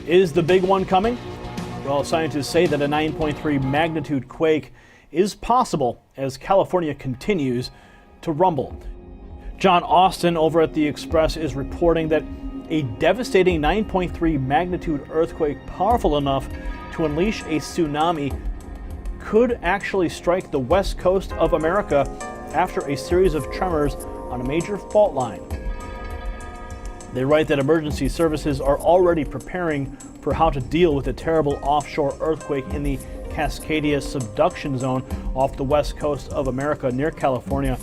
Is the big one coming? Well, scientists say that a 9.3 magnitude quake is possible as California continues to rumble. John Austin over at The Express is reporting that a devastating 9.3 magnitude earthquake powerful enough to unleash a tsunami could actually strike the west coast of America after a series of tremors on a major fault line. They write that emergency services are already preparing for how to deal with a terrible offshore earthquake in the Cascadia subduction zone off the west coast of America near California.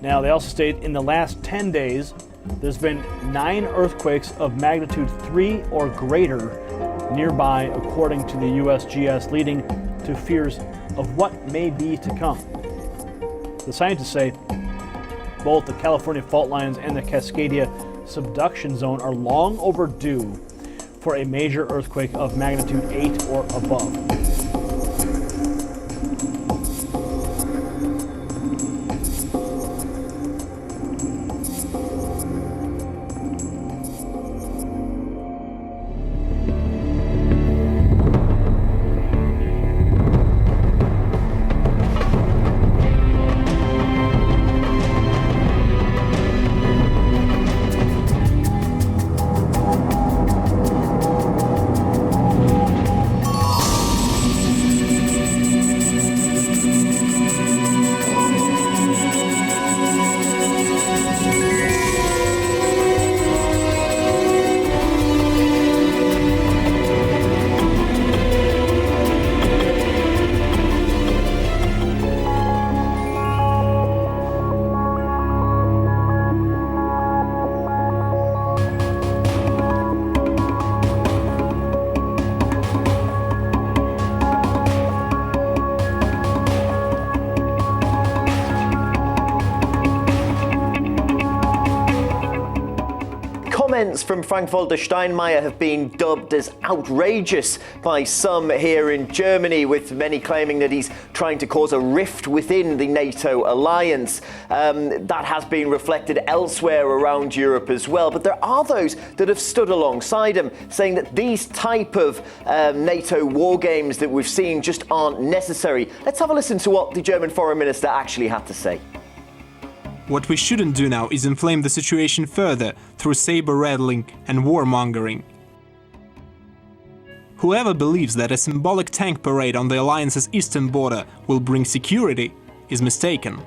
Now, they also state in the last 10 days, there's been 9 earthquakes of magnitude 3 or greater nearby, according to the USGS, leading to fears of what may be to come. The scientists say both the California fault lines and the Cascadia subduction zone are long overdue for a major earthquake of magnitude 8 or above. Comments from Frank-Walter Steinmeier have been dubbed as outrageous by some here in Germany, with many claiming that he's trying to cause a rift within the NATO alliance. That has been reflected elsewhere around Europe as well. But there are those that have stood alongside him, saying that these type of NATO war games that we've seen just aren't necessary. Let's have a listen to what the German foreign minister actually had to say. What we shouldn't do now is inflame the situation further through saber-rattling and warmongering. Whoever believes that a symbolic tank parade on the alliance's eastern border will bring security is mistaken.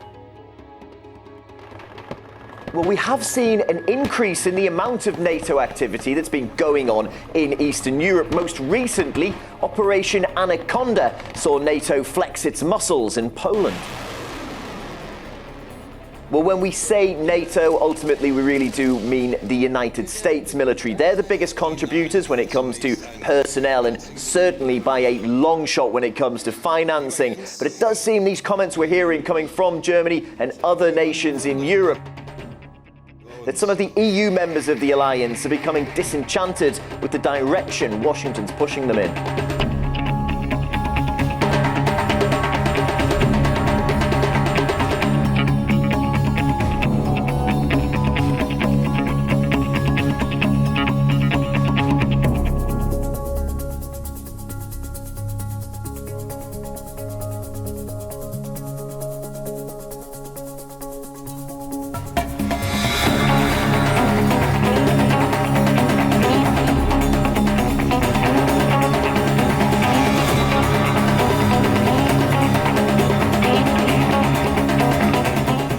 Well, we have seen an increase in the amount of NATO activity that's been going on in Eastern Europe. Most recently, Operation Anaconda saw NATO flex its muscles in Poland. Well, when we say NATO, ultimately we really do mean the United States military. They're the biggest contributors when it comes to personnel, and certainly by a long shot when it comes to financing. But it does seem these comments we're hearing coming from Germany and other nations in Europe, that some of the EU members of the alliance are becoming disenchanted with the direction Washington's pushing them in.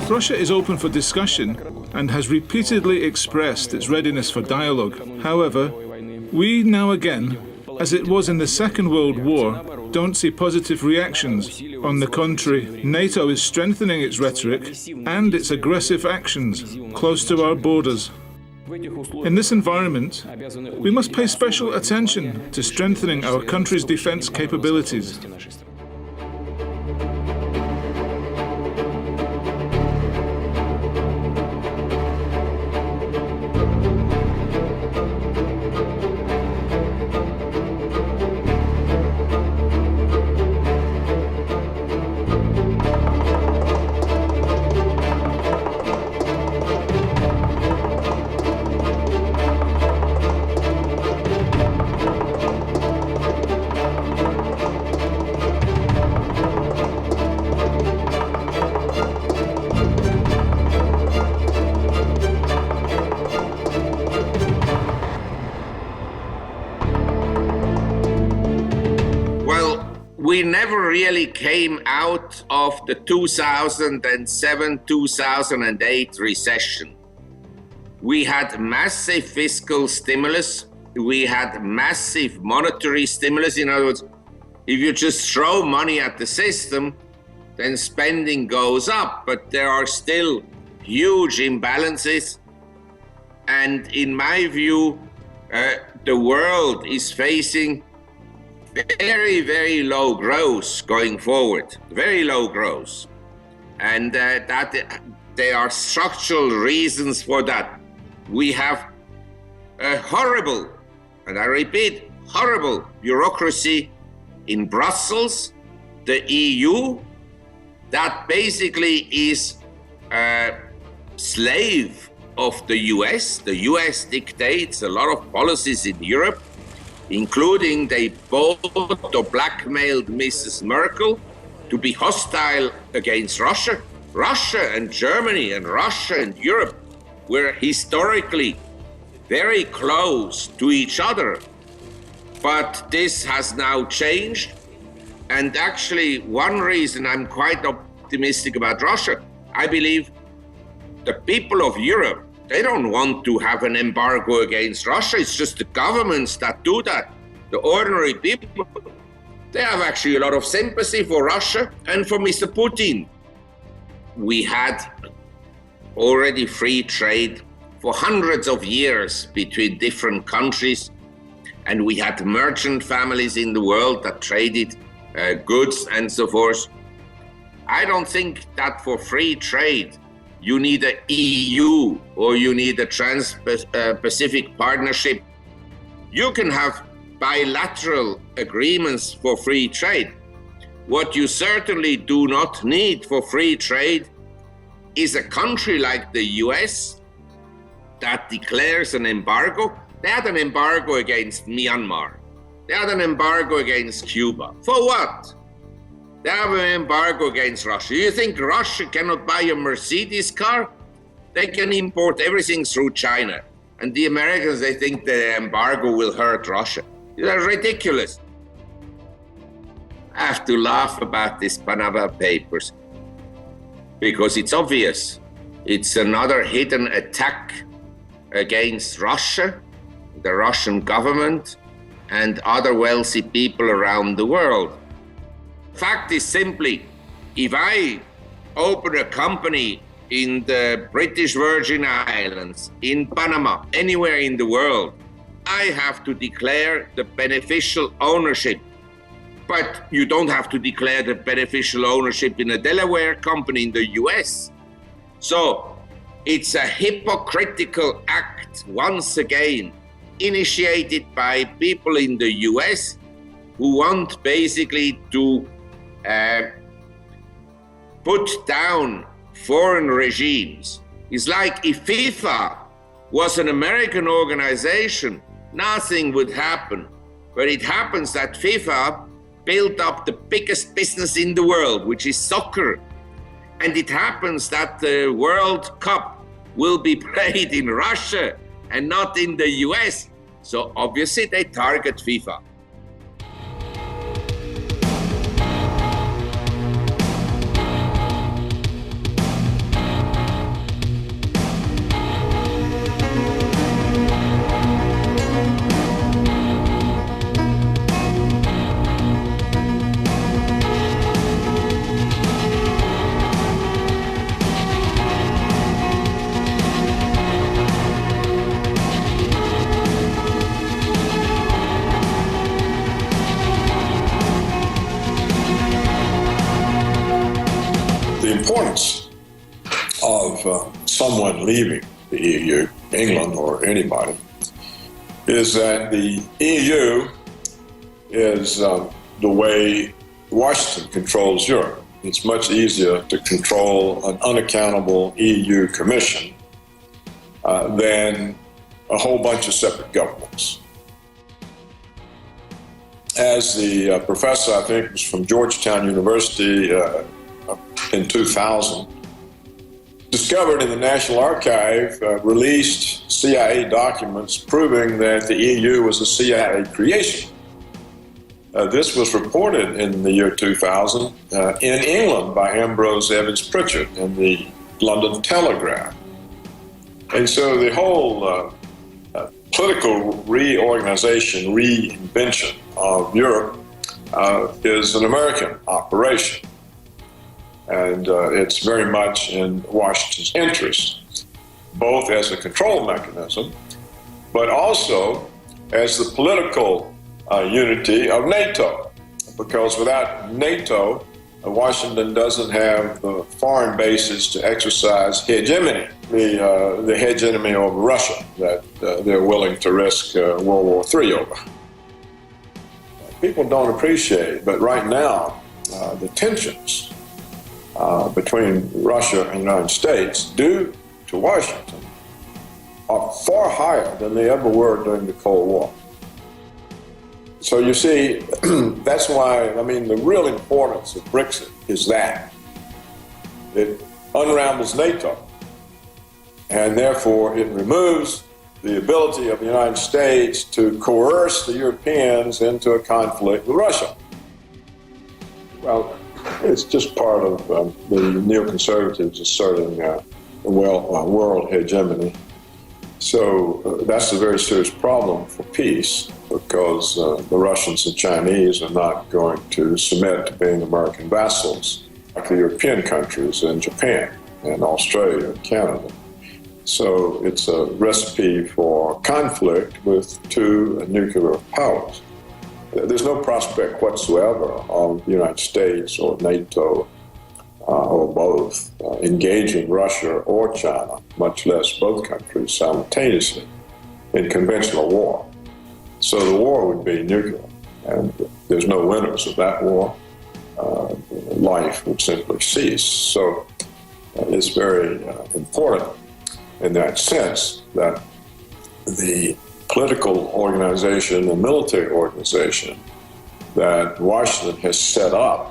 Russia is open for discussion and has repeatedly expressed its readiness for dialogue. However, we now again, as it was in the Second World War, don't see positive reactions. On the contrary, NATO is strengthening its rhetoric and its aggressive actions close to our borders. In this environment, we must pay special attention to strengthening our country's defense capabilities. we never really came out of the 2007-2008 recession. We had massive fiscal stimulus. We had massive monetary stimulus. In other words, if you just throw money at the system, then spending goes up, but there are still huge imbalances. And in my view, the world is facing very, very low growth going forward, very low growth. And that there are structural reasons for that. We have a horrible, and I repeat, horrible bureaucracy in Brussels, the EU, that basically is a slave of the US. The US dictates a lot of policies in Europe, including they bought or blackmailed Mrs. Merkel to be hostile against Russia. Russia and Germany and Russia and Europe were historically very close to each other. But this has now changed. And actually, one reason I'm quite optimistic about Russia, I believe the people of Europe, they don't want to have an embargo against Russia. It's just the governments that do that. The ordinary people, they have actually a lot of sympathy for Russia and for Mr. Putin. We had already free trade for hundreds of years between different countries, and we had merchant families in the world that traded goods and so forth. I don't think that for free trade you need an EU or you need a Trans-Pacific Partnership. You can have bilateral agreements for free trade. What you certainly do not need for free trade is a country like the US that declares an embargo. They had an embargo against Myanmar. They had an embargo against Cuba. For what? They have an embargo against Russia. You think Russia cannot buy a Mercedes car? They can import everything through China. And the Americans, they think the embargo will hurt Russia. They're ridiculous. I have to laugh about these Panama Papers because it's obvious. It's another hidden attack against Russia, the Russian government, and other wealthy people around the world. Fact is simply, if I open a company in the British Virgin Islands, in Panama, anywhere in the world, I have to declare the beneficial ownership. But you don't have to declare the beneficial ownership in a Delaware company in the US. So it's a hypocritical act, once again, initiated by people in the US who want basically to put down foreign regimes. It's like if FIFA was an American organization, nothing would happen. But it happens that FIFA built up the biggest business in the world, which is soccer. And it happens that the World Cup will be played in Russia and not in the US. So obviously they target FIFA. Importance of someone leaving the EU, England or anybody, is that the EU is the way Washington controls Europe. It's much easier to control an unaccountable EU Commission than a whole bunch of separate governments. As the professor, I think, was from Georgetown University in 2000, discovered in the National Archive, released CIA documents proving that the EU was a CIA creation. This was reported in the year 2000 in England by Ambrose Evans Pritchard in the London Telegraph. And so the whole political reorganization, reinvention of Europe is an American operation. And it's very much in Washington's interest, both as a control mechanism, but also as the political unity of NATO. Because without NATO, Washington doesn't have the foreign bases to exercise hegemony, the hegemony over Russia that they're willing to risk World War III over. People don't appreciate, but right now, the tensions between Russia and the United States, due to Washington, are far higher than they ever were during the Cold War. So you see, that's why, the real importance of Brexit is that. It unravels NATO, and therefore it removes the ability of the United States to coerce the Europeans into a conflict with Russia. Well, it's just part of the neoconservatives asserting world hegemony. So that's a very serious problem for peace, because the Russians and Chinese are not going to submit to being American vassals like the European countries and Japan and Australia and Canada. So it's a recipe for conflict with two nuclear powers. There's no prospect whatsoever of the United States or NATO or both engaging Russia or China, much less both countries simultaneously, in conventional war. So the war would be nuclear, and there's no winners of that war. Life would simply cease. So it's very important in that sense that the political organization and military organization that Washington has set up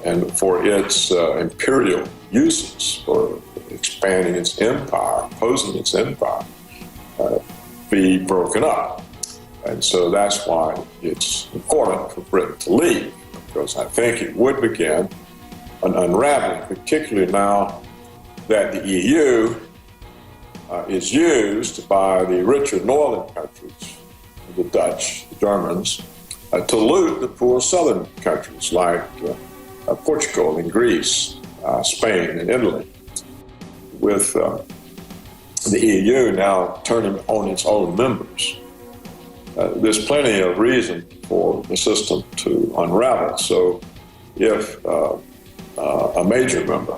and for its imperial uses, for expanding its empire, opposing its empire, be broken up. And so that's why it's important for Britain to leave, because I think it would begin an unraveling, particularly now that the EU is used by the richer northern countries, the Dutch, the Germans, to loot the poor southern countries like Portugal and Greece, Spain and Italy. With the EU now turning on its own members, there's plenty of reason for the system to unravel. So if a major member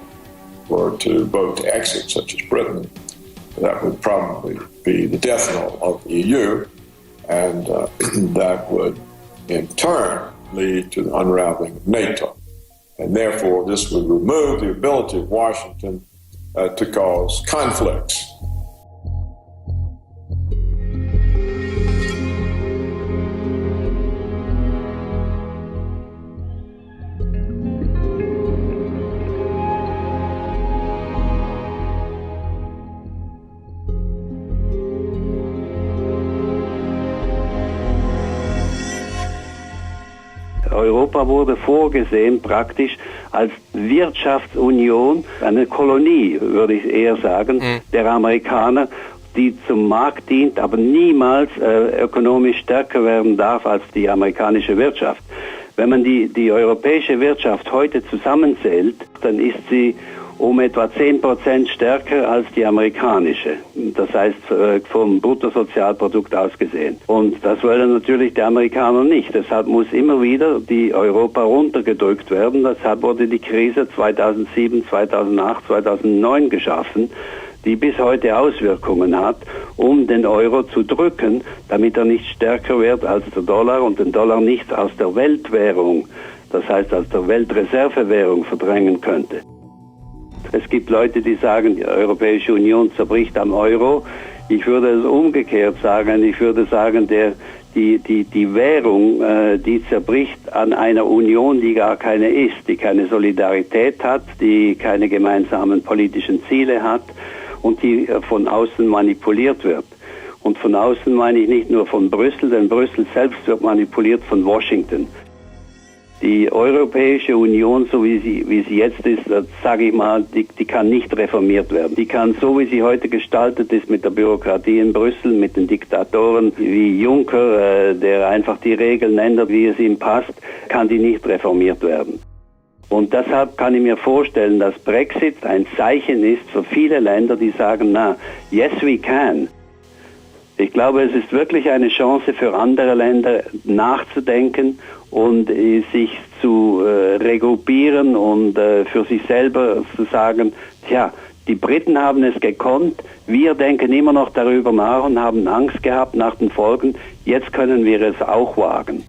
were to vote to exit, such as Britain, that would probably be the death knell of the EU, and that would in turn lead to the unraveling of NATO. And therefore, this would remove the ability of Washington to cause conflicts. Europa wurde vorgesehen praktisch als Wirtschaftsunion, eine Kolonie, würde ich eher sagen, der Amerikaner, die zum Markt dient, aber niemals ökonomisch stärker werden darf als die amerikanische Wirtschaft. Wenn man die europäische Wirtschaft heute zusammenzählt, dann ist sie um etwa 10% stärker als die amerikanische. Das heißt, vom Bruttosozialprodukt aus gesehen. Und das wollen natürlich die Amerikaner nicht. Deshalb muss immer wieder die Europa runtergedrückt werden. Deshalb wurde die Krise 2007, 2008, 2009 geschaffen, die bis heute Auswirkungen hat, um den Euro zu drücken, damit er nicht stärker wird als der Dollar und den Dollar nicht aus der Weltwährung, das heißt aus der Weltreservewährung verdrängen könnte. Es gibt Leute, die sagen, die Europäische Union zerbricht am Euro. Ich würde es umgekehrt sagen. Ich würde sagen, die Währung, die zerbricht an einer Union, die gar keine ist, die keine Solidarität hat, die keine gemeinsamen politischen Ziele hat und die von außen manipuliert wird. Und von außen meine ich nicht nur von Brüssel, denn Brüssel selbst wird manipuliert von Washington. Die Europäische Union, so wie sie jetzt ist, sage ich mal, die kann nicht reformiert werden. Die kann, so wie sie heute gestaltet ist, mit der Bürokratie in Brüssel, mit den Diktatoren wie Juncker, der einfach die Regeln ändert, wie es ihm passt, kann die nicht reformiert werden. Und deshalb kann ich mir vorstellen, dass Brexit ein Zeichen ist für viele Länder, die sagen, na, yes we can. Ich glaube, es ist wirklich eine Chance für andere Länder nachzudenken und sich zu regruppieren und für sich selber zu sagen, tja, die Briten haben es gekonnt, wir denken immer noch darüber nach und haben Angst gehabt nach den Folgen, jetzt können wir es auch wagen.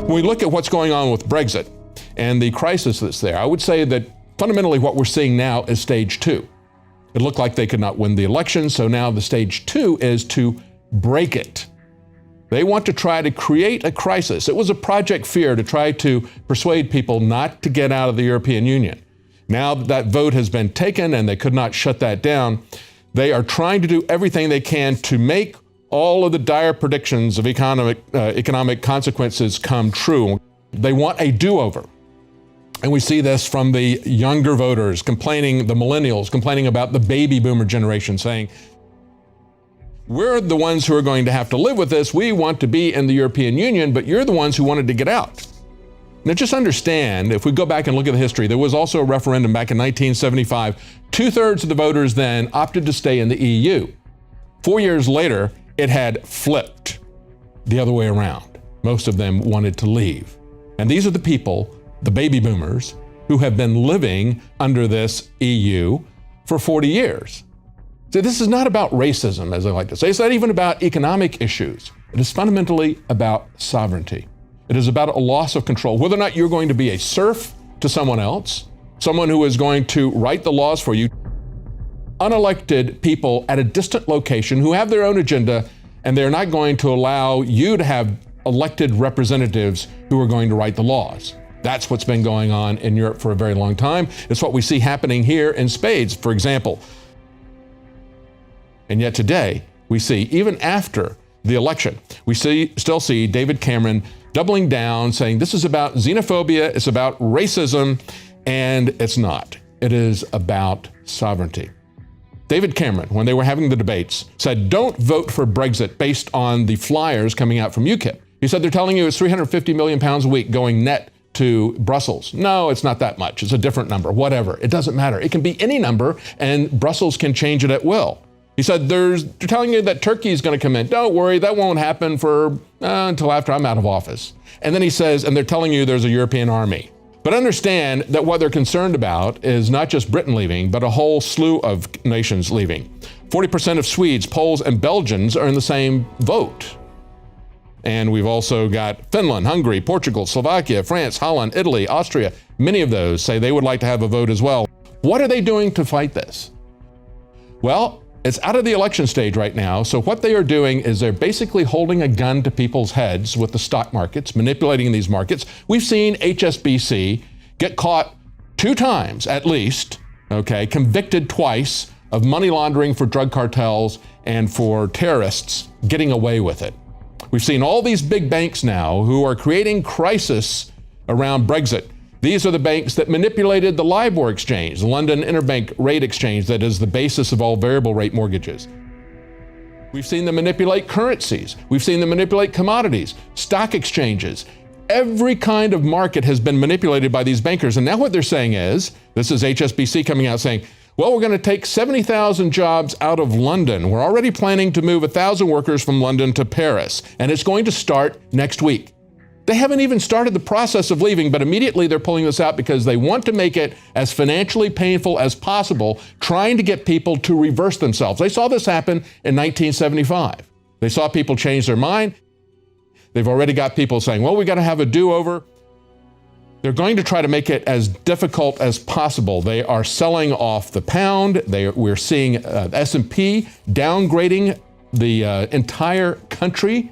When we look at what's going on with Brexit and the crisis that's there, I would say that fundamentally what we're seeing now is stage two. It looked like they could not win the election, so now the stage two is to break it. They want to try to create a crisis. It was a Project Fear to try to persuade people not to get out of the European Union. Now that vote has been taken and they could not shut that down, they are trying to do everything they can to make all of the dire predictions of economic consequences come true. They want a do-over. And we see this from the younger voters complaining, the millennials complaining about the baby boomer generation, saying, we're the ones who are going to have to live with this. We want to be in the European Union, but you're the ones who wanted to get out. Now just understand, if we go back and look at the history, there was also a referendum back in 1975. 2/3 of the voters then opted to stay in the EU. 4 years later, it had flipped the other way around. Most of them wanted to leave. And these are the people, the baby boomers, who have been living under this EU for 40 years. So this is not about racism, as I like to say. It's not even about economic issues. It is fundamentally about sovereignty. It is about a loss of control. Whether or not you're going to be a serf to someone else, someone who is going to write the laws for you, unelected people at a distant location who have their own agenda, and they're not going to allow you to have elected representatives who are going to write the laws. That's what's been going on in Europe for a very long time. It's what we see happening here in spades, for example. And yet today, we see, even after the election, we still see David Cameron doubling down, saying this is about xenophobia, it's about racism, and it's not. It is about sovereignty. David Cameron, when they were having the debates, said, don't vote for Brexit based on the flyers coming out from UKIP. He said, they're telling you it's 350 million pounds a week going net to Brussels. No, it's not that much. It's a different number, whatever. It doesn't matter. It can be any number, and Brussels can change it at will. He said, they're telling you that Turkey is going to come in. Don't worry, that won't happen for until after I'm out of office. And then he says, and they're telling you there's a European army. But understand that what they're concerned about is not just Britain leaving, but a whole slew of nations leaving. 40% of Swedes, Poles, and Belgians are in the same vote. And we've also got Finland, Hungary, Portugal, Slovakia, France, Holland, Italy, Austria. Many of those say they would like to have a vote as well. What are they doing to fight this? Well, it's out of the election stage right now, so what they are doing is they're basically holding a gun to people's heads with the stock markets, manipulating these markets. We've seen HSBC get caught 2 times at least, okay, convicted twice of money laundering for drug cartels and for terrorists getting away with it. We've seen all these big banks now who are creating crisis around Brexit. These are the banks that manipulated the LIBOR exchange, the London Interbank Rate Exchange that is the basis of all variable rate mortgages. We've seen them manipulate currencies. We've seen them manipulate commodities, stock exchanges. Every kind of market has been manipulated by these bankers. And now what they're saying is, this is HSBC coming out saying, well, we're going to take 70,000 jobs out of London. We're already planning to move 1,000 workers from London to Paris, and it's going to start next week. They haven't even started the process of leaving, but immediately they're pulling this out because they want to make it as financially painful as possible, trying to get people to reverse themselves. They saw this happen in 1975. They saw people change their mind. They've already got people saying, well, we got to have a do-over. They're going to try to make it as difficult as possible. They are selling off the pound. We're seeing S&P downgrading the entire country,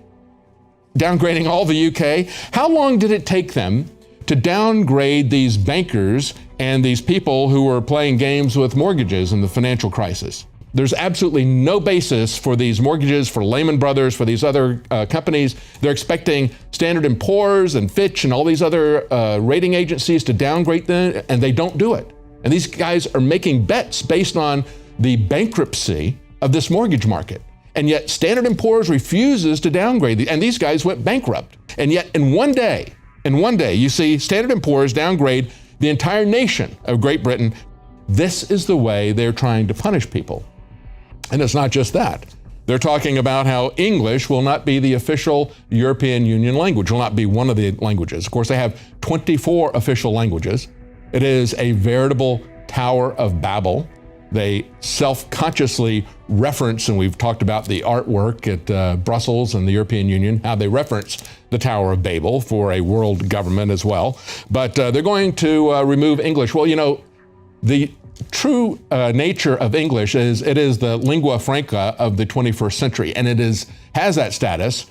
downgrading all the UK. How long did it take them to downgrade these bankers and these people who were playing games with mortgages in the financial crisis? There's absolutely no basis for these mortgages, for Lehman Brothers, for these other companies. They're expecting Standard & Poor's and Fitch and all these other rating agencies to downgrade them, and they don't do it. And these guys are making bets based on the bankruptcy of this mortgage market. And yet Standard & Poor's refuses to downgrade, and these guys went bankrupt. And yet in one day, you see Standard & Poor's downgrade the entire nation of Great Britain. This is the way they're trying to punish people. And it's not just that. They're talking about how English will not be the official European Union language, will not be one of the languages. Of course, they have 24 official languages. It is a veritable Tower of Babel. They self-consciously reference, and we've talked about the artwork at Brussels and the European Union, how they reference the Tower of Babel for a world government as well. But they're going to remove English. Well, you know, the true nature of English is it is the lingua franca of the 21st century, and it has that status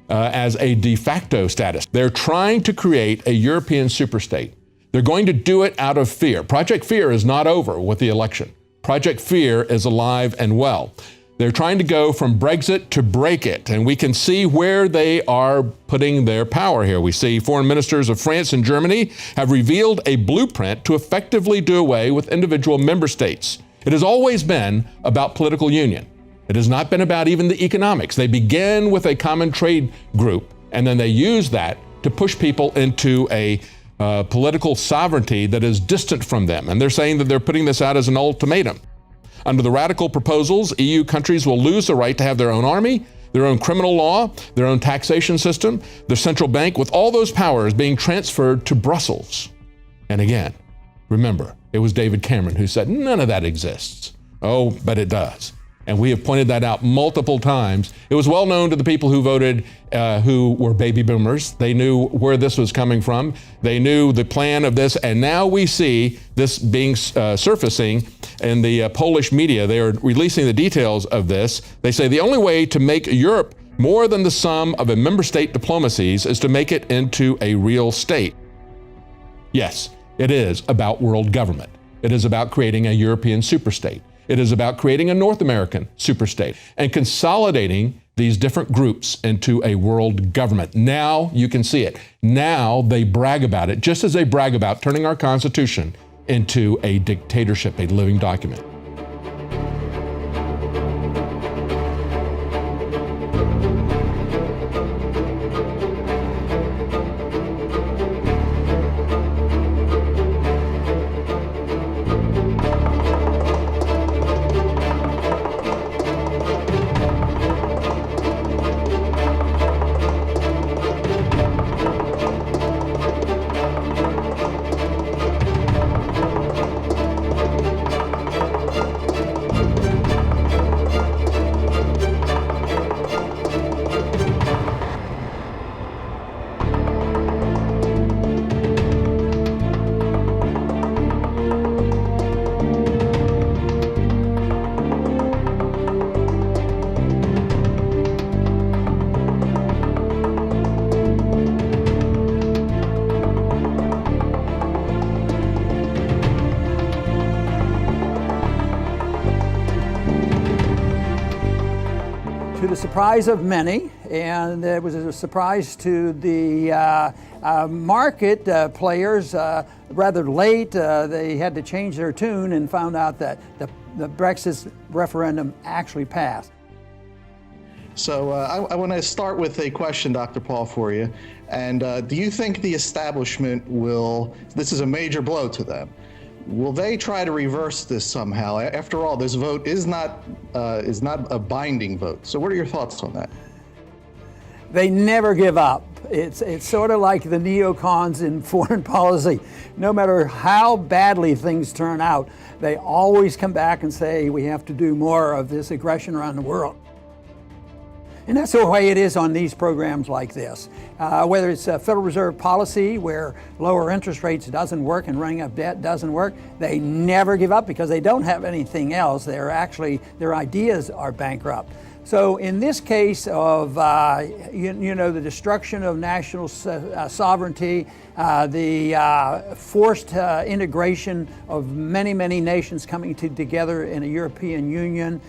as a de facto status. They're trying to create a European superstate. They're going to do it out of fear. Project Fear is not over with the election. Project Fear is alive and well. They're trying to go from Brexit to break it, and we can see where they are putting their power here. We see foreign ministers of France and Germany have revealed a blueprint to effectively do away with individual member states. It has always been about political union. It has not been about even the economics. They begin with a common trade group, and then they use that to push people into a political sovereignty that is distant from them. And they're saying that they're putting this out as an ultimatum. Under the radical proposals, EU countries will lose the right to have their own army, their own criminal law, their own taxation system, their central bank, with all those powers being transferred to Brussels. And again, remember, it was David Cameron who said none of that exists. Oh, but it does. And we have pointed that out multiple times. It was well known to the people who voted, who were baby boomers. They knew where this was coming from. They knew the plan of this. And now we see this being surfacing in the Polish media. They are releasing the details of this. They say the only way to make Europe more than the sum of a member state diplomacies is to make it into a real state. Yes, it is about world government. It is about creating a European superstate. It is about creating a North American superstate and consolidating these different groups into a world government. Now you can see it. Now they brag about it, just as they brag about turning our Constitution into a dictatorship, a living document. to the surprise of many, and it was a surprise to the market players rather late. They had to change their tune and found out that the Brexit referendum actually passed. So I want to start with a question, Dr. Paul, for you. And do you think the establishment will, this is a major blow to them, will they try to reverse this somehow? After all, this vote is not a binding vote. So what are your thoughts on that? They never give up. It's sort of like the neocons in foreign policy. No matter how badly things turn out, they always come back and say, we have to do more of this aggression around the world. And that's the way it is on these programs like this. Whether it's a Federal Reserve policy where lower interest rates doesn't work and running up debt doesn't work, they never give up because they don't have anything else. Their ideas are bankrupt. So in this case of the destruction of national sovereignty, the forced integration of many nations coming together in a European Union,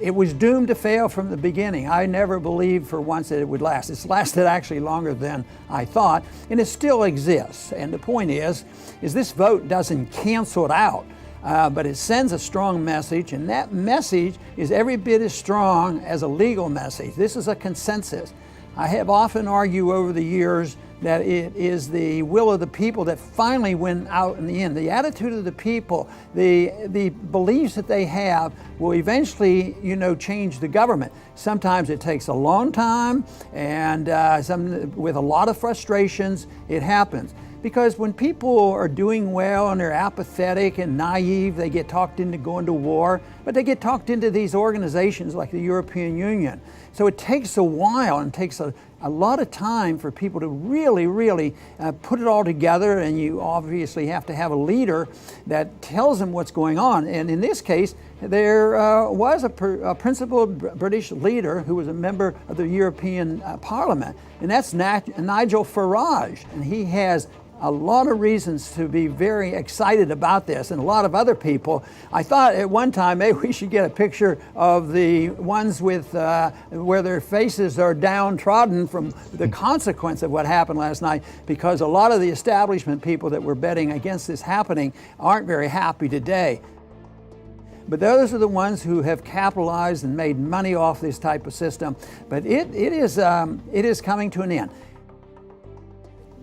it was doomed to fail from the beginning. I never believed for once that it would last. It's lasted actually longer than I thought, and it still exists. And the point is this vote doesn't cancel it out, but it sends a strong message, and that message is every bit as strong as a legal message. This is a consensus. I have often argued over the years that it is the will of the people that finally win out in the end. The attitude of the people, the beliefs that they have will eventually, change the government. Sometimes it takes a long time, and with a lot of frustrations, it happens. Because when people are doing well and they're apathetic and naive, they get talked into going to war, but they get talked into these organizations like the European Union. So it takes a while and takes a lot of time for people to really put it all together, and you obviously have to have a leader that tells them what's going on. And in this case, there was a principled British leader who was a member of the European Parliament, and that's Nigel Farage, and he has a lot of reasons to be very excited about this, and a lot of other people. I thought at one time maybe we should get a picture of the ones with where their faces are downtrodden from the consequence of what happened last night, because a lot of the establishment people that were betting against this happening aren't very happy today. But those are the ones who have capitalized and made money off this type of system. But it is coming to an end.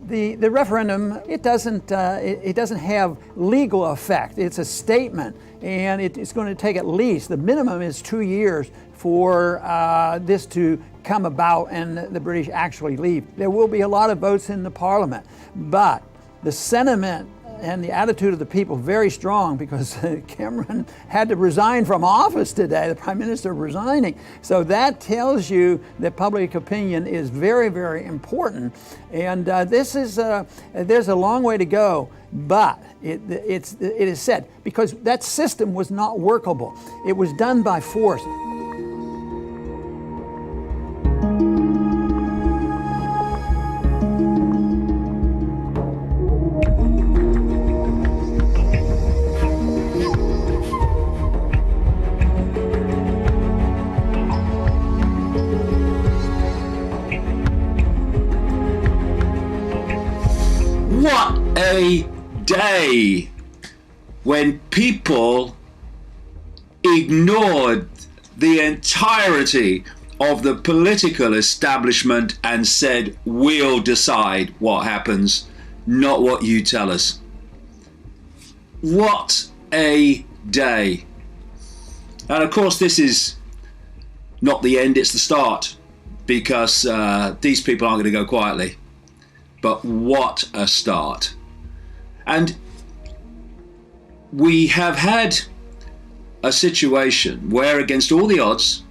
The referendum, it doesn't have legal effect. It's a statement, and it's going to take at least, the minimum is 2 years for this to come about and the British actually leave. There will be a lot of votes in the Parliament, but the sentiment and the attitude of the people very strong, because Cameron had to resign from office today, the Prime Minister resigning. So that tells you that public opinion is very important. And there's a long way to go, but it is said, because that system was not workable. It was done by force. What a day when people ignored the entirety of the political establishment and said, we'll decide what happens, not what you tell us. What a day. And of course, this is not the end, it's the start, because these people aren't going to go quietly. But what a start. And we have had a situation where, against all the odds,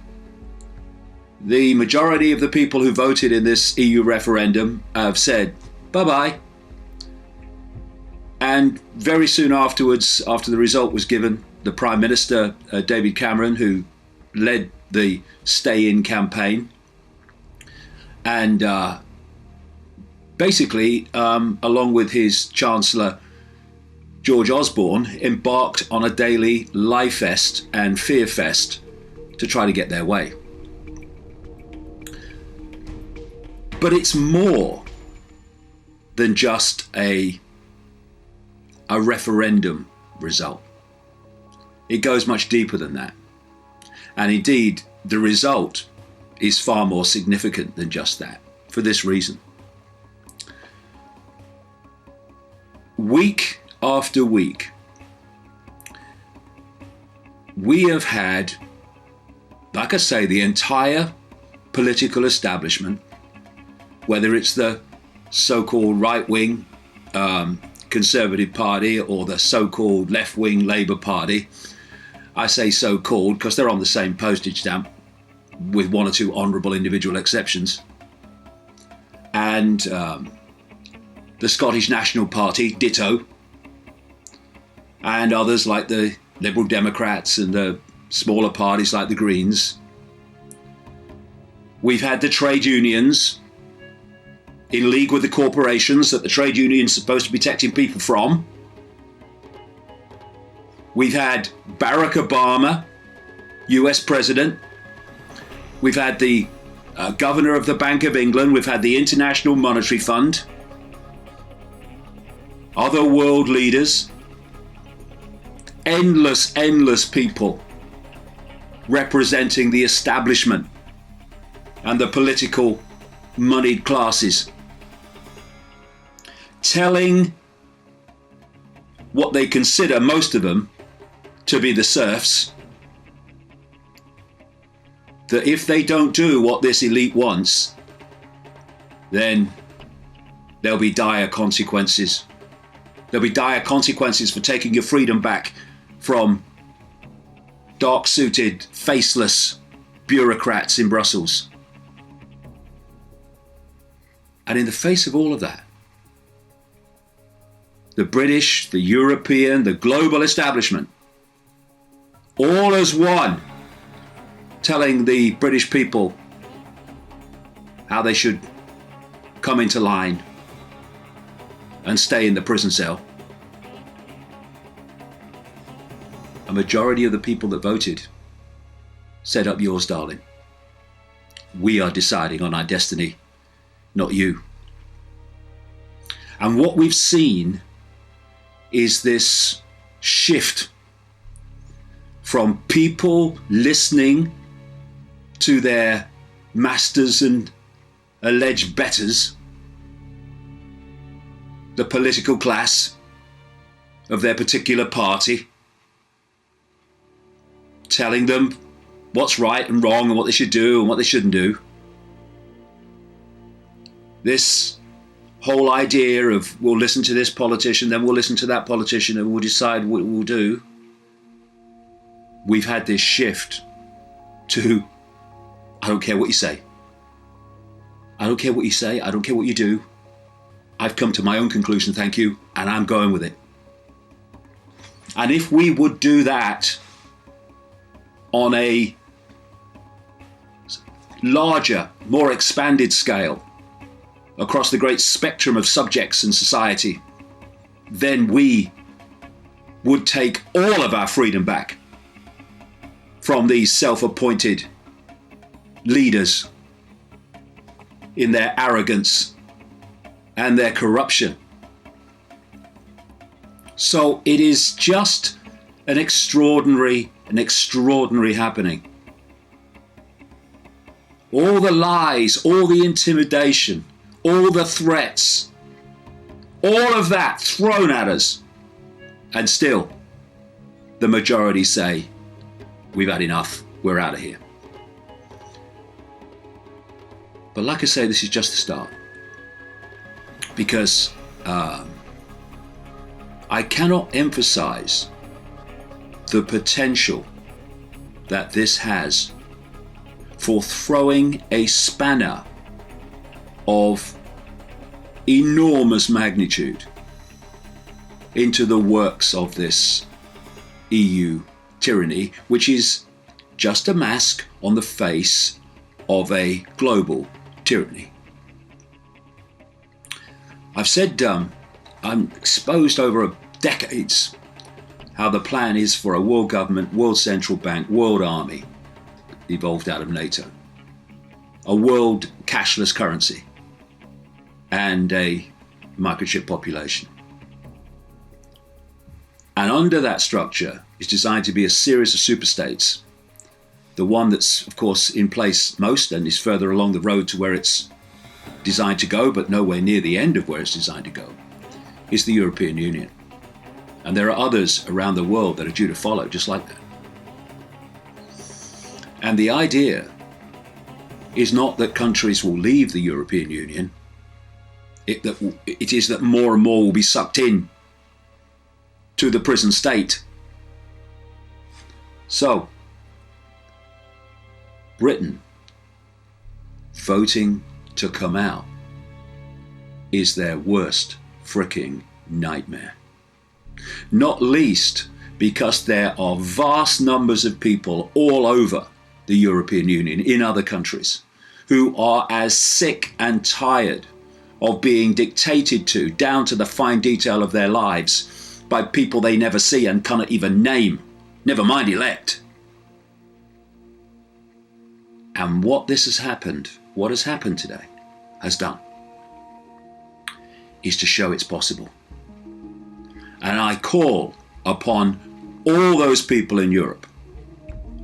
the majority of the people who voted in this EU referendum have said bye-bye. And very soon afterwards, after the result was given, the Prime Minister, David Cameron, who led the stay-in campaign, and basically, along with his Chancellor, George Osborne, embarked on a daily lie fest and fear fest to try to get their way. But it's more than just a referendum result. It goes much deeper than that. And indeed, the result is far more significant than just that, for this reason. Week after week, we have had, like I say, the entire political establishment, whether it's the so-called right-wing Conservative Party or the so-called left-wing Labour Party. I say so-called because they're on the same postage stamp with one or two honourable individual exceptions. And the Scottish National Party, ditto. And others like the Liberal Democrats and the smaller parties like the Greens. We've had the trade unions in league with the corporations that the trade union is supposed to be protecting people from. We've had Barack Obama, US President. We've had the Governor of the Bank of England. We've had the International Monetary Fund. Other world leaders. Endless people representing the establishment and the political moneyed classes, telling what they consider, most of them, to be the serfs, that if they don't do what this elite wants, then there'll be dire consequences. There'll be dire consequences for taking your freedom back from dark-suited, faceless bureaucrats in Brussels. And in the face of all of that, the British, the European, the global establishment, all as one, telling the British people how they should come into line and stay in the prison cell. A majority of the people that voted said, "Up yours, darling. We are deciding on our destiny, not you." And what we've seen is this shift from people listening to their masters and alleged betters, the political class of their particular party, telling them what's right and wrong and what they should do and what they shouldn't do. This whole idea of we'll listen to this politician, then we'll listen to that politician and we'll decide what we'll do. We've had this shift to, I don't care what you say. I don't care what you say. I don't care what you do. I've come to my own conclusion, thank you, and I'm going with it. And if we would do that on a larger, more expanded scale, across the great spectrum of subjects in society, then we would take all of our freedom back from these self-appointed leaders in their arrogance and their corruption. So it is just an extraordinary happening. All the lies, all the intimidation, all the threats, all of that thrown at us. And still, the majority say, we've had enough, we're out of here. But like I say, this is just the start. Because I cannot emphasize the potential that this has for throwing a spanner of enormous magnitude into the works of this EU tyranny, which is just a mask on the face of a global tyranny. I've said I'm exposed over decades how the plan is for a world government, world central bank, world army evolved out of NATO, a world cashless currency. and a microchip population. And under that structure is designed to be a series of superstates. The one that's, of course, in place most and is further along the road to where it's designed to go, but nowhere near the end of where it's designed to go, is the European Union. And there are others around the world that are due to follow, just like that. And the idea is not that countries will leave the European Union. It is that more and more will be sucked in to the prison state. So, Britain voting to come out is their worst fricking nightmare. Not least because there are vast numbers of people all over the European Union, in other countries, who are as sick and tired of being dictated to, down to the fine detail of their lives, by people they never see and cannot even name, never mind elect. And what has happened today, has done, is to show it's possible. And I call upon all those people in Europe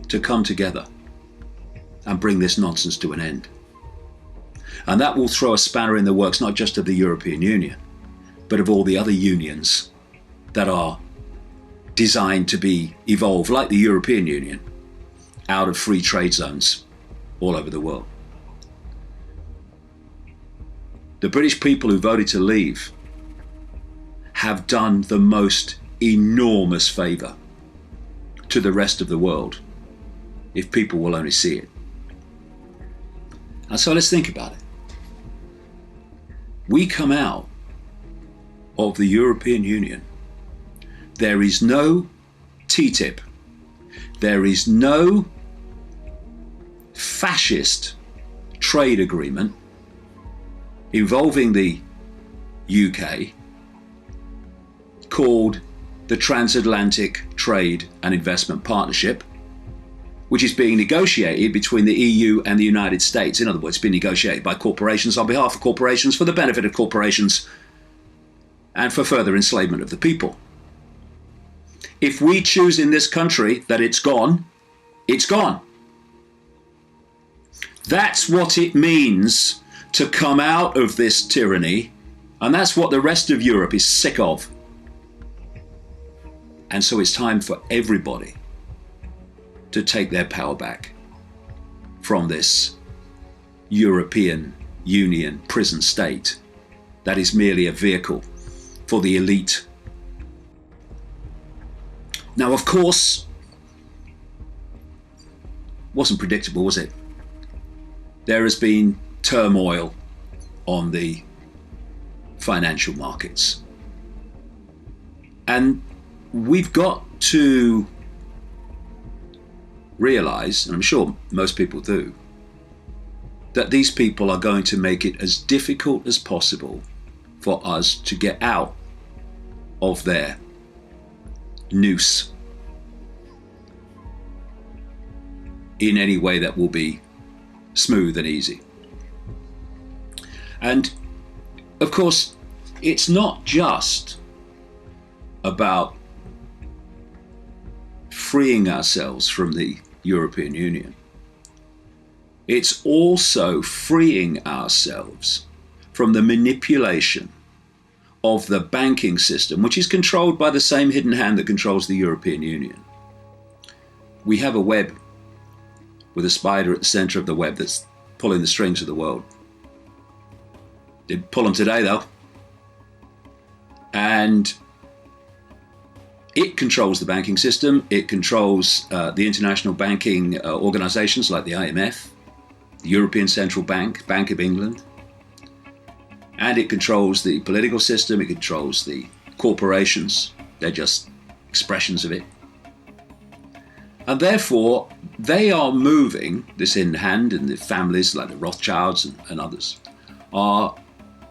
to come together and bring this nonsense to an end. And that will throw a spanner in the works, not just of the European Union, but of all the other unions that are designed to be evolved, like the European Union, out of free trade zones all over the world. The British people who voted to leave have done the most enormous favour to the rest of the world, if people will only see it. And so let's think about it. We come out of the European Union. There is no TTIP. There is no fascist trade agreement involving the UK called the Transatlantic Trade and Investment Partnership, which is being negotiated between the EU and the United States. In other words, it's being negotiated by corporations on behalf of corporations for the benefit of corporations and for further enslavement of the people. If we choose in this country that it's gone, it's gone. That's what it means to come out of this tyranny, and that's what the rest of Europe is sick of. And so it's time for everybody to take their power back from this European Union prison state that is merely a vehicle for the elite. Now, of course, wasn't predictable, was it? There has been turmoil on the financial markets. And we've got to realize, and I'm sure most people do, that these people are going to make it as difficult as possible for us to get out of their noose in any way that will be smooth and easy. And of course, it's not just about freeing ourselves from the European Union. It's also freeing ourselves from the manipulation of the banking system, which is controlled by the same hidden hand that controls the European Union. We have a web with a spider at the center of the web that's pulling the strings of the world. Didn't pull them today, though. And it controls the banking system. It controls the international banking organizations like the IMF, the European Central Bank, Bank of England. And it controls the political system. It controls the corporations. They're just expressions of it. And therefore, they are moving, this in hand, and the families like the Rothschilds and others are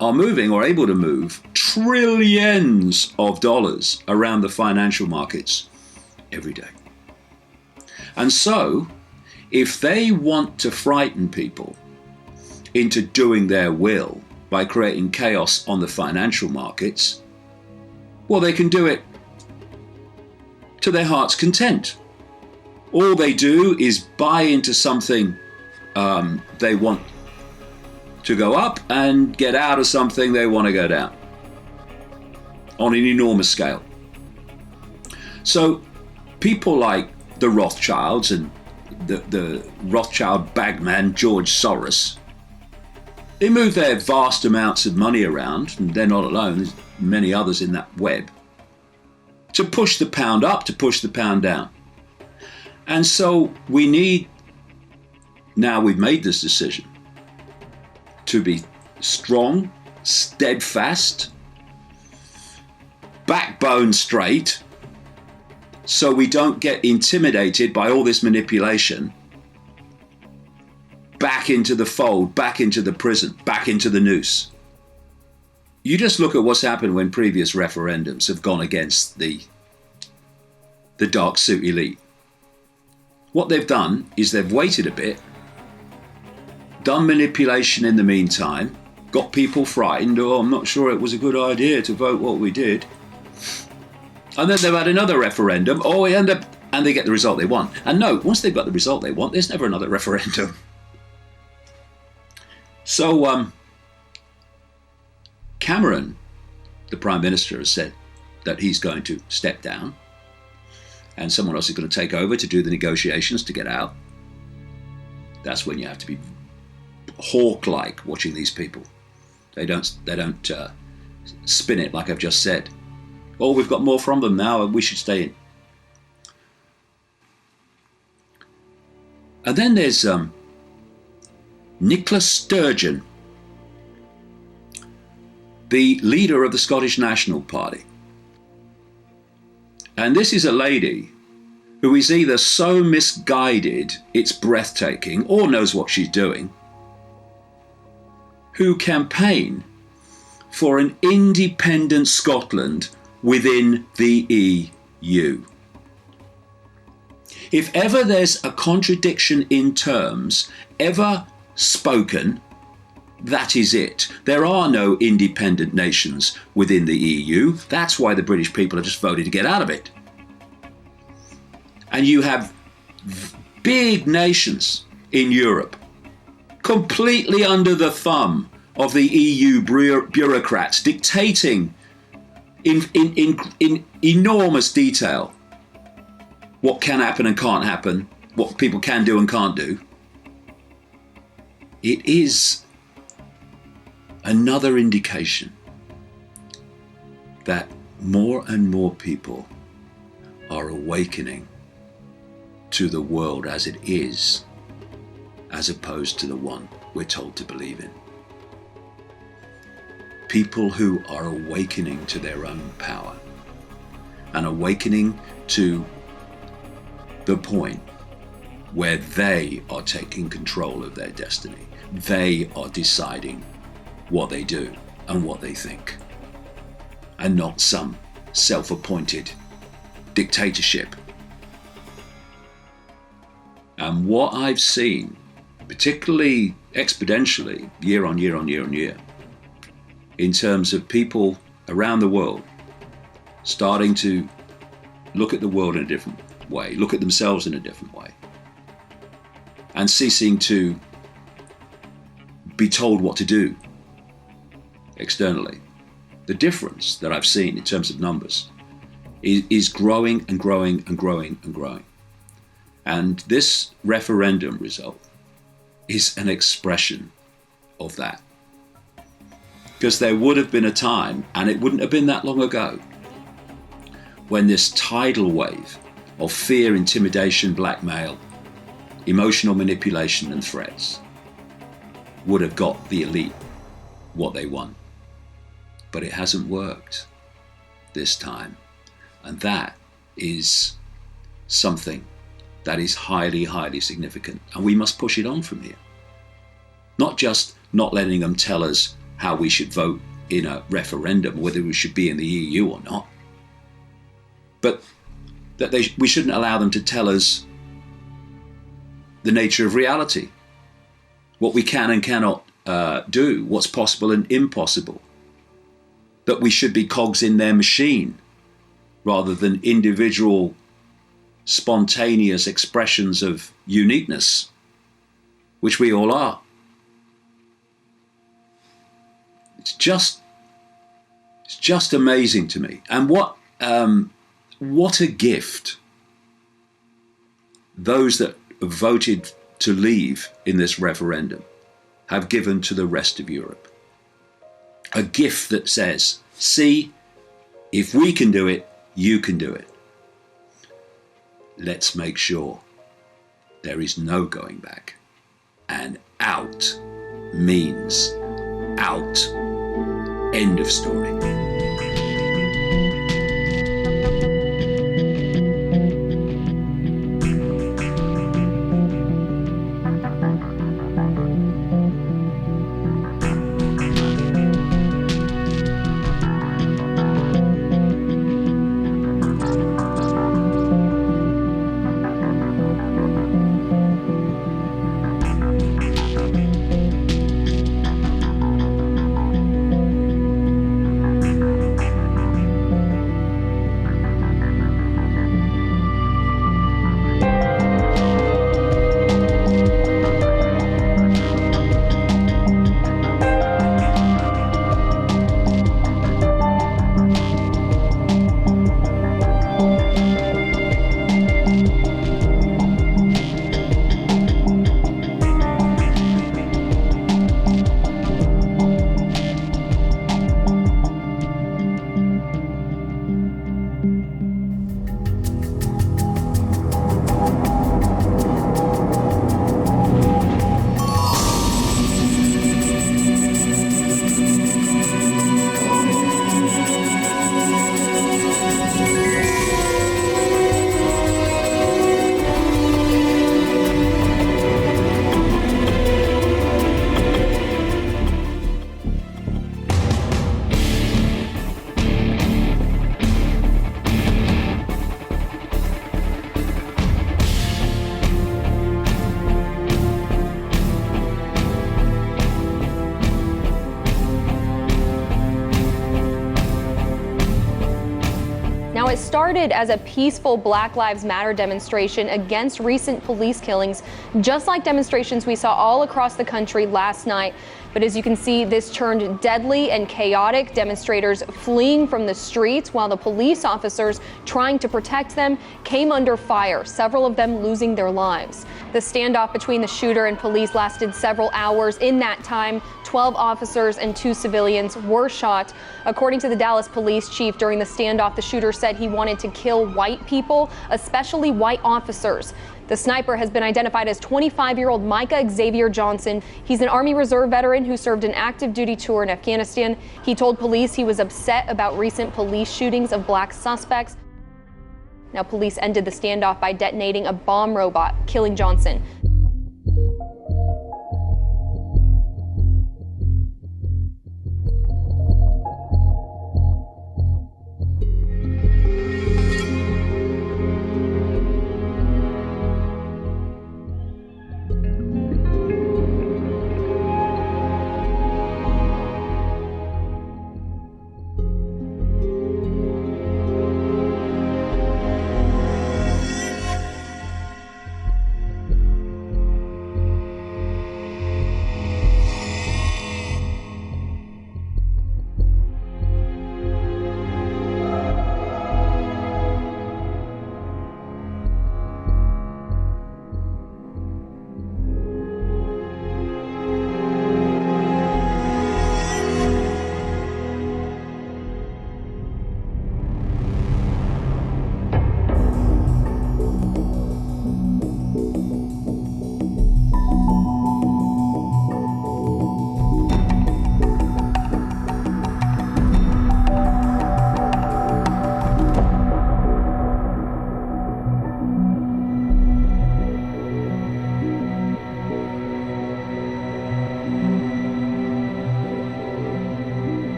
moving or able to move trillions of dollars around the financial markets every day. And so, if they want to frighten people into doing their will, by creating chaos on the financial markets, well, they can do it to their heart's content. All they do is buy into something they want to go up and get out of something they want to go down on an enormous scale. So people like the Rothschilds and the Rothschild bagman George Soros, they move their vast amounts of money around, and they're not alone, there's many others in that web, to push the pound up, to push the pound down. And so we need, now we've made this decision, to be strong, steadfast, backbone straight, so we don't get intimidated by all this manipulation, back into the fold, back into the prison, back into the noose. You just look at what's happened when previous referendums have gone against the dark suit elite. What they've done is they've waited a bit, done manipulation in the meantime, got people frightened, oh, I'm not sure it was a good idea to vote what we did. And then they've had another referendum, and they get the result they want. And no, once they've got the result they want, there's never another referendum. So Cameron, the Prime Minister, has said that he's going to step down and someone else is going to take over to do the negotiations to get out. That's when you have to be hawk-like watching these people. They don't spin it like I've just said. Oh, we've got more from them now and we should stay in. And then there's Nicola Sturgeon, the leader of the Scottish National Party. And this is a lady who is either so misguided it's breathtaking or knows what she's doing, who campaign for an independent Scotland within the EU. If ever there's a contradiction in terms ever spoken, that is it. There are no independent nations within the EU. That's why the British people have just voted to get out of it. And you have big nations in Europe completely under the thumb of the EU bureaucrats dictating in enormous detail what can happen and can't happen, what people can do and can't do. It is another indication that more and more people are awakening to the world as it is, as opposed to the one we're told to believe in. People who are awakening to their own power and awakening to the point where they are taking control of their destiny. They are deciding what they do and what they think, and not some self-appointed dictatorship. And what I've seen, particularly exponentially, year on year on year on year, in terms of people around the world starting to look at the world in a different way, look at themselves in a different way, and ceasing to be told what to do externally. The difference that I've seen in terms of numbers is growing and growing and growing and growing. And this referendum result is an expression of that. Because there would have been a time, and it wouldn't have been that long ago, when this tidal wave of fear, intimidation, blackmail, emotional manipulation and threats would have got the elite what they want. But it hasn't worked this time. And that is something that is highly, highly significant. And we must push it on from here. Not just not letting them tell us how we should vote in a referendum, whether we should be in the EU or not, but that we shouldn't allow them to tell us the nature of reality, what we can and cannot do, what's possible and impossible. That we should be cogs in their machine rather than individual, spontaneous expressions of uniqueness, which we all are. It's just amazing to me. And what a gift those that voted to leave in this referendum have given to the rest of Europe. A gift that says, see, if we can do it, you can do it. Let's make sure there is no going back. And out means out. End of story. Now, it started as a peaceful Black Lives Matter demonstration against recent police killings, just like demonstrations we saw all across the country last night. But as you can see, this turned deadly and chaotic, demonstrators fleeing from the streets while the police officers trying to protect them came under fire, several of them losing their lives. The standoff between the shooter and police lasted several hours. In that time, 12 officers and 2 civilians were shot. According to the Dallas police chief, during the standoff, the shooter said he wanted to kill white people, especially white officers. The sniper has been identified as 25-year-old Micah Xavier Johnson. He's an Army Reserve veteran who served an active duty tour in Afghanistan. He told police he was upset about recent police shootings of black suspects. Now, police ended the standoff by detonating a bomb robot, killing Johnson.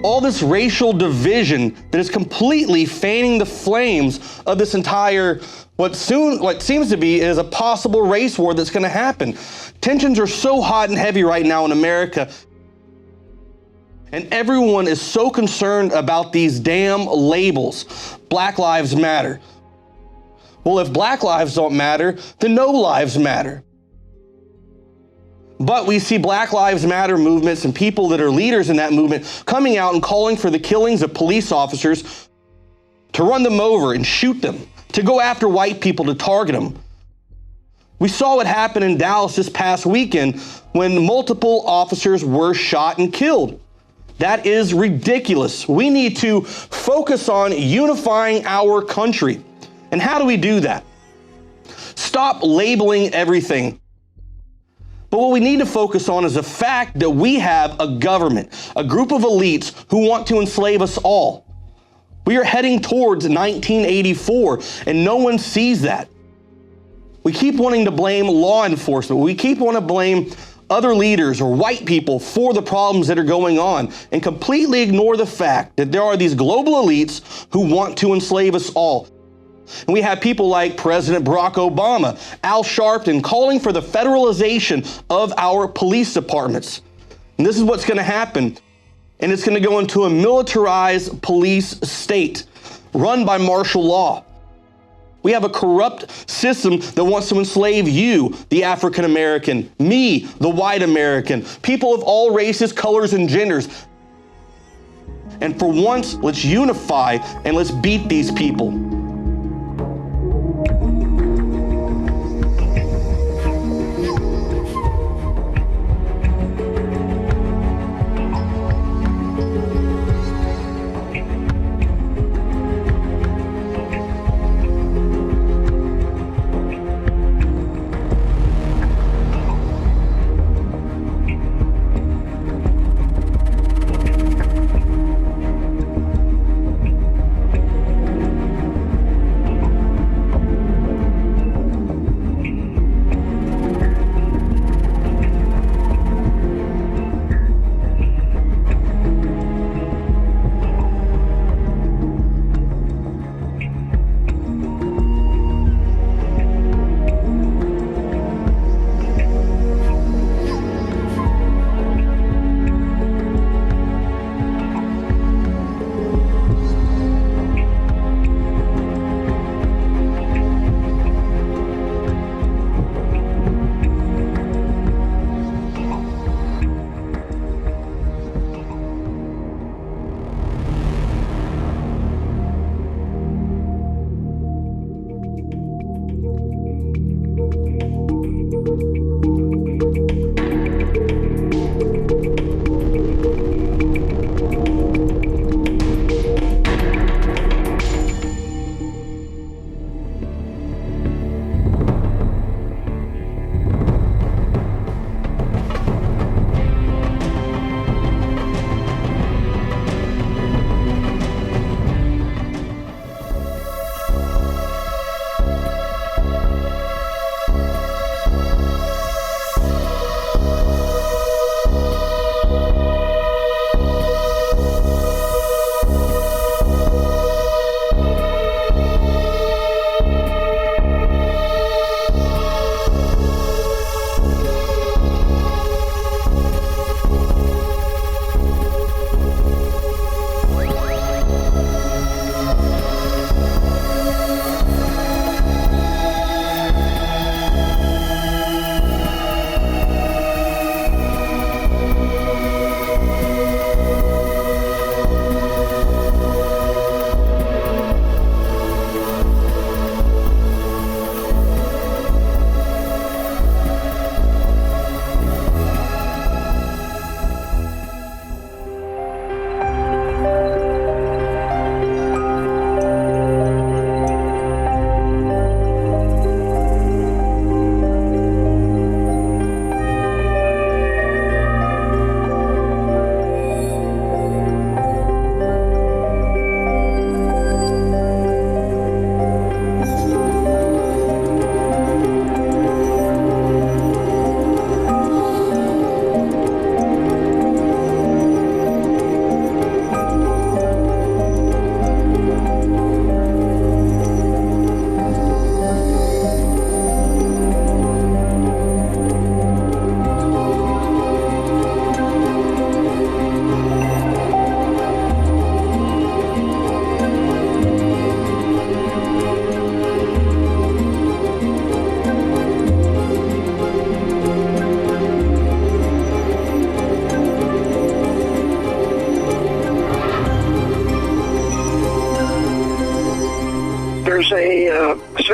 all this racial division that is completely fanning the flames of this entire, what seems to be is a possible race war that's going to happen. Tensions are so hot and heavy right now in America, and everyone is so concerned about these damn labels. Black Lives Matter. Well, if Black lives don't matter, then no lives matter. But we see Black Lives Matter movements and people that are leaders in that movement coming out and calling for the killings of police officers, to run them over and shoot them, to go after white people, to target them. We saw what happened in Dallas this past weekend when multiple officers were shot and killed. That is ridiculous. We need to focus on unifying our country. And how do we do that? Stop labeling everything. But what we need to focus on is the fact that we have a government, a group of elites who want to enslave us all. We are heading towards 1984, and no one sees that. We keep wanting to blame law enforcement. We keep wanting to blame other leaders or white people for the problems that are going on, and completely ignore the fact that there are these global elites who want to enslave us all. And we have people like President Barack Obama, Al Sharpton, calling for the federalization of our police departments. And this is what's going to happen. And it's going to go into a militarized police state run by martial law. We have a corrupt system that wants to enslave you, the African American, me, the white American, people of all races, colors, and genders. And for once, let's unify and let's beat these people.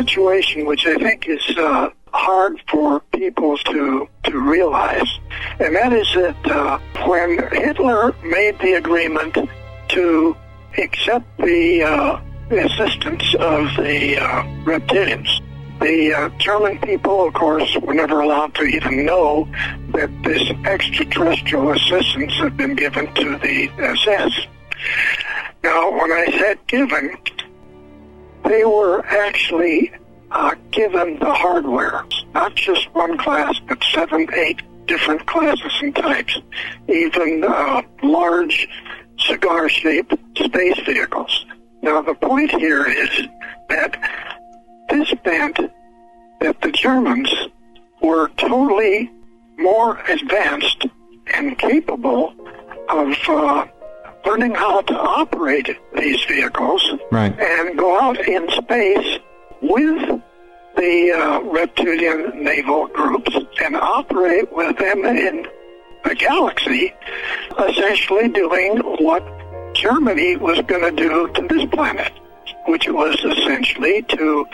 situation which I think is hard for people to realize, and that is that when Hitler made the agreement to accept the assistance of the reptilians, the German people, of course, were never allowed to even know that this extraterrestrial assistance had been given to the SS. Now, when I said given, they were actually given the hardware, not just one class, but 7, 8 different classes and types, even large cigar-shaped space vehicles. Now, the point here is that this meant that the Germans were totally more advanced and capable of learning how to operate these vehicles and go out in space with the reptilian naval groups and operate with them in the galaxy, essentially doing what Germany was going to do to this planet, which was essentially to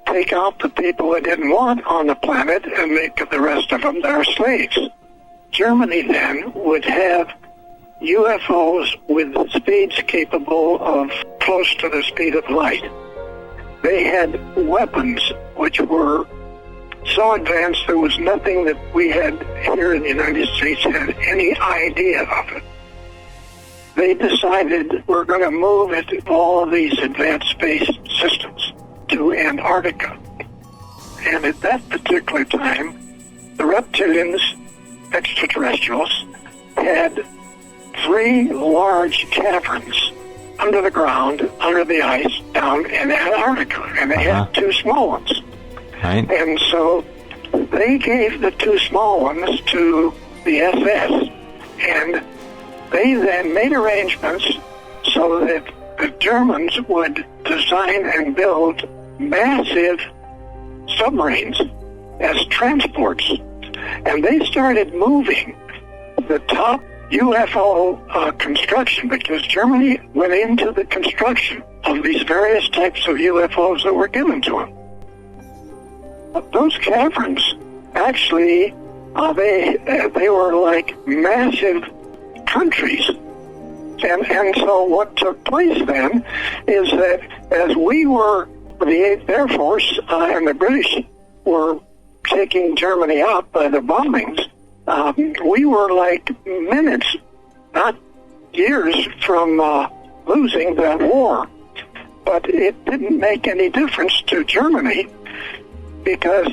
take out the people they didn't want on the planet and make the rest of them their slaves. Germany then would have UFOs with speeds capable of close to the speed of light. They had weapons which were so advanced there was nothing that we had here in the United States had any idea of it. They decided we're going to move all of these advanced space systems to Antarctica. And at that particular time, the reptilians, extraterrestrials, had 3 large caverns under the ground, under the ice, down in Antarctica. And they had 2 small ones. Right. And so they gave the 2 small ones to the SS, and they then made arrangements so that the Germans would design and build massive submarines as transports. And they started moving the top UFO construction, because Germany went into the construction of these various types of UFOs that were given to them. Those caverns, actually, they were like massive countries. And so what took place then is that as we were, the 8th Air Force and the British were taking Germany out by the bombings, we were like minutes, not years, from losing that war. But it didn't make any difference to Germany, because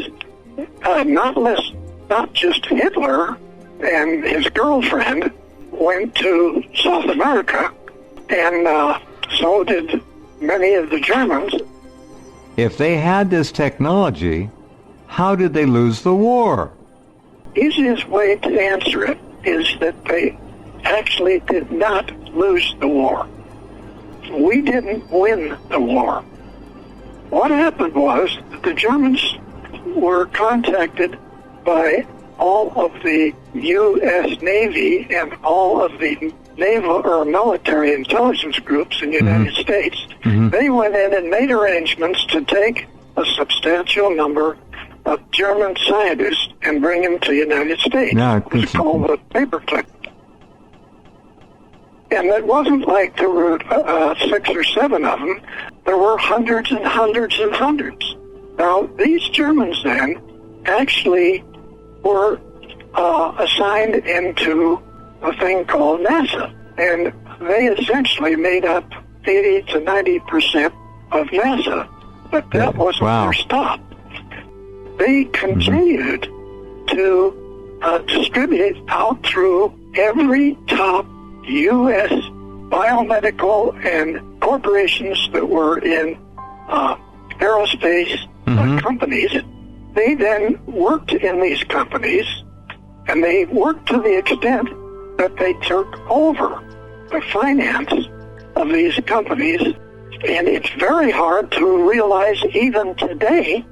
not just Hitler and his girlfriend went to South America, and so did many of the Germans. If they had this technology, how did they lose the war? Easiest way to answer it is that they actually did not lose the war. We didn't win the war. What happened was that the Germans were contacted by all of the U.S. Navy and all of the naval or military intelligence groups in the United States. They went in and made arrangements to take a substantial number of German scientists and bring them to the United States. It's called a paperclip. And it wasn't like there were 6 or 7 of them. There were hundreds and hundreds and hundreds. Now, these Germans then actually were assigned into a thing called NASA. And they essentially made up 80 to 90% of NASA. But that wasn't their stop. They continued to distribute out through every top U.S. biomedical and corporations that were in aerospace companies. They then worked in these companies, and they worked to the extent that they took over the finance of these companies. And it's very hard to realize even today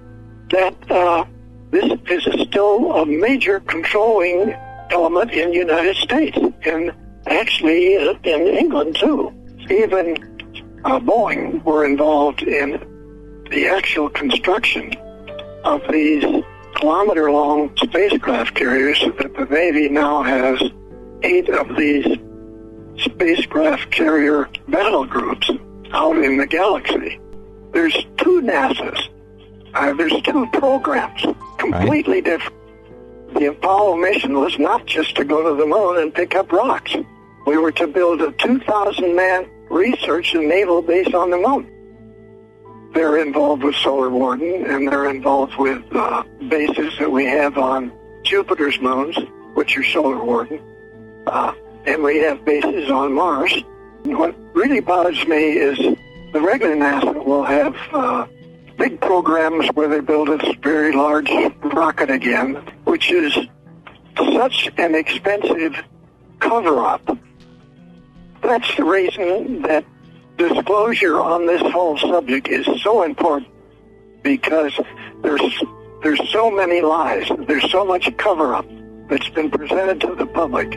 that this is still a major controlling element in the United States, and actually in England too. Even Boeing were involved in the actual construction of these kilometer-long spacecraft carriers, that the Navy now has 8 of these spacecraft carrier battle groups out in the galaxy. There's 2 NASAs. There's 2 programs, completely different. The Apollo mission was not just to go to the moon and pick up rocks. We were to build a 2,000-man research and naval base on the moon. They're involved with Solar Warden, and they're involved with bases that we have on Jupiter's moons, which are Solar Warden, and we have bases on Mars. What really bothers me is the regular NASA will have big programs where they build a very large rocket again, which is such an expensive cover-up. That's the reason that disclosure on this whole subject is so important, because there's so many lies, there's so much cover-up that's been presented to the public.